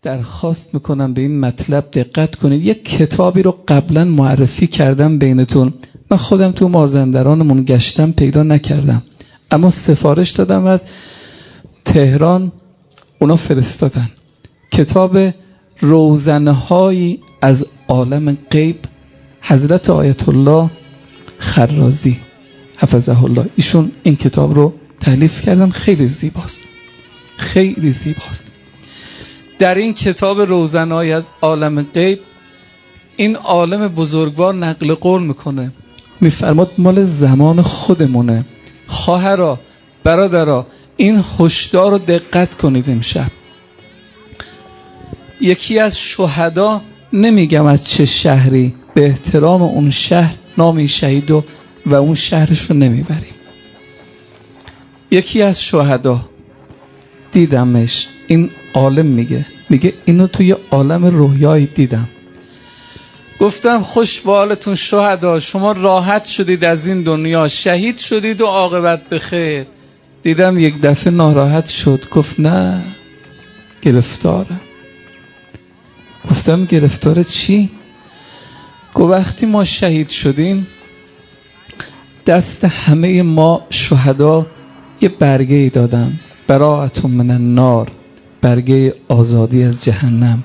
درخواست میکنم به این مطلب دقت کنید. یک کتابی رو قبلا معرفی کردم بینتون، من خودم تو مازندرانمون گشتم پیدا نکردم، اما سفارش دادم از تهران، اونا فرستادن. کتاب روزنه‌هایی از عالم غیب، حضرت آیت الله خرازی حفظه الله، ایشون این کتاب رو تألیف کردن. خیلی زیباست، خیلی زیباست. در این کتاب روزنه‌هایی از عالم غیب این عالم بزرگوار نقل قول میکنه، میفرماد مال زمان خودمونه. خواهرا، برادرا، این هشدار رو دقت کنید. امشب یکی از شهدا، نمیگم از چه شهری، به احترام اون شهر نامی شهید و اون شهرش رو نمیبریم. یکی از شهدا دیدمش، این عالم میگه اینو توی عالم رویایی دیدم. گفتم خوش به حالتون شهدا، شما راحت شدید از این دنیا، شهید شدید و عاقبت بخیر. دیدم یک دفعه ناراحت شد، گفت نه گرفتارم. گفتم گرفتار چی؟ گفت وقتی ما شهید شدیم دست همه ما شهدا یه برگه ای دادم، براءة من النار، برگه آزادی از جهنم،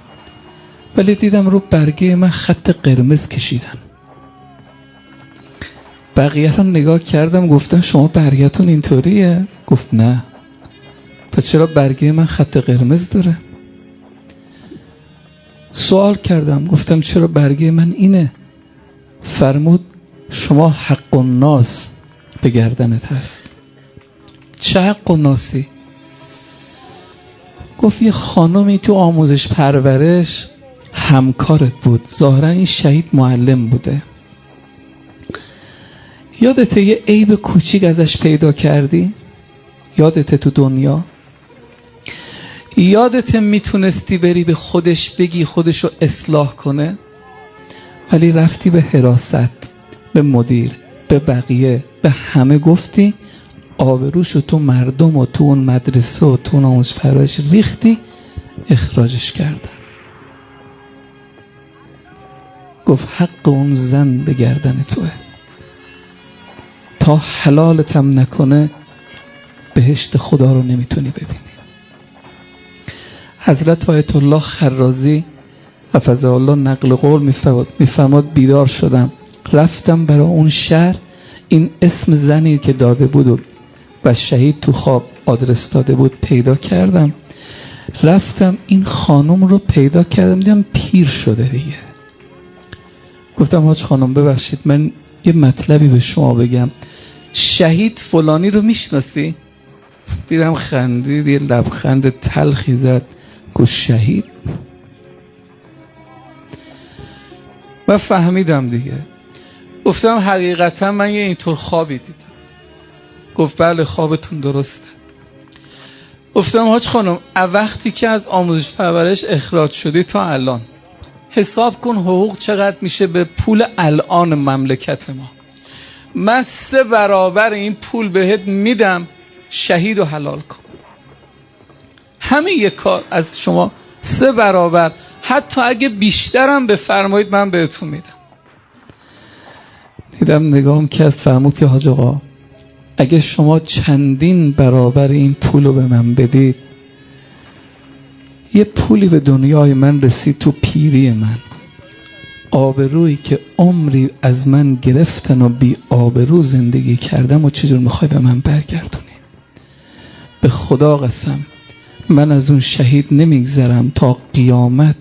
ولی دیدم رو برگه من خط قرمز کشیدن. بقیه رو نگاه کردم، گفتم شما برگه‌تون اینطوریه؟ گفت نه. پس چرا برگه من خط قرمز داره؟ سوال کردم، گفتم چرا برگه من اینه؟ فرمود شما حق الناس به گردنت هست. چه حق الناسی؟ گفت یه خانمی تو آموزش پرورش همکارت بود، ظاهرا این شهید معلم بوده، یادته یه عیب کوچیک ازش پیدا کردی؟ یادته تو دنیا؟ یادته میتونستی بری به خودش بگی خودشو اصلاح کنه؟ ولی رفتی به حراست، به مدیر، به بقیه، به همه گفتی، آبروشو تو مردم و تو اون مدرسه و تو اون آموزش پرورش ریختی، اخراجش کردن. گفت حق اون زن به گردن توه، تا حلالتم نکنه بهشت خدا رو نمیتونی ببینی. حضرت آیت الله خرازی حفظه الله نقل قول میفرماد بیدار شدم، رفتم برای اون شهر، این اسم زنی که داده بود و شهید تو خواب آدرس داده بود پیدا کردم، رفتم این خانم رو پیدا کردم، دیدم پیر شده دیگه. گفتم حاج خانم ببخشید من یه مطلبی به شما بگم، شهید فلانی رو میشناسی؟ دیدم خندید، یه لبخند تلخی زد، گفت شهید؟ من فهمیدم دیگه. گفتم حقیقتا من یه اینطور خوابی دیدم. گفت بله خوابتون درسته. گفتم حاج خانم وقتی که از آموزش پرورش اخراج شدی تا الان حساب کن حقوق چقدر میشه به پول الان مملکت ما، من 3 برابر این پول بهت میدم، شهید و حلال کن. همین یک کار از شما 3 برابر، حتی اگه بیشترم بفرمایید من بهتون میدم. دیدم نگاهم کرد، فرمود که حاج آقا اگه شما چندین برابر این پول رو به من بدید، یه پولی به دنیای من رسید تو پیری من، آبرویی که عمری از من گرفتن و بی آبرو زندگی کردم و چجور میخوای به من برگردونی؟ به خدا قسم من از اون شهید نمیگذرم، تا قیامت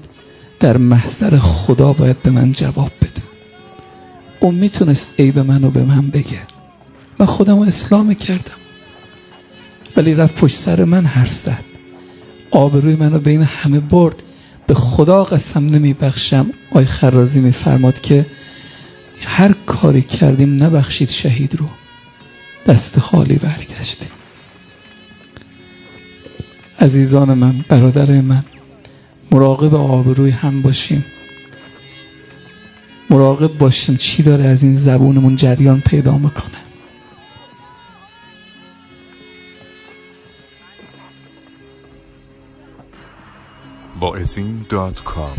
در محضر خدا باید به من جواب بده. اون میتونست عیب منو به من بگه، من خودم رو اصلاح کردم، ولی رفت پشت سر من حرف زد، آبروی منو بین همه برد. به خدا قسم نمیبخشم. آی خرازی میفرماد که هر کاری کردیم نبخشید شهید رو، دست خالی برگشتیم. عزیزان من، برادر من، مراقب آبروی هم باشیم، مراقب باشیم چی داره از این زبونمون جریان پیدا میکنه. واعظین.com،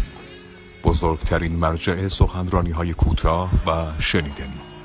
بزرگترین مرجع سخنرانی‌های کوتاه و شنیدنی.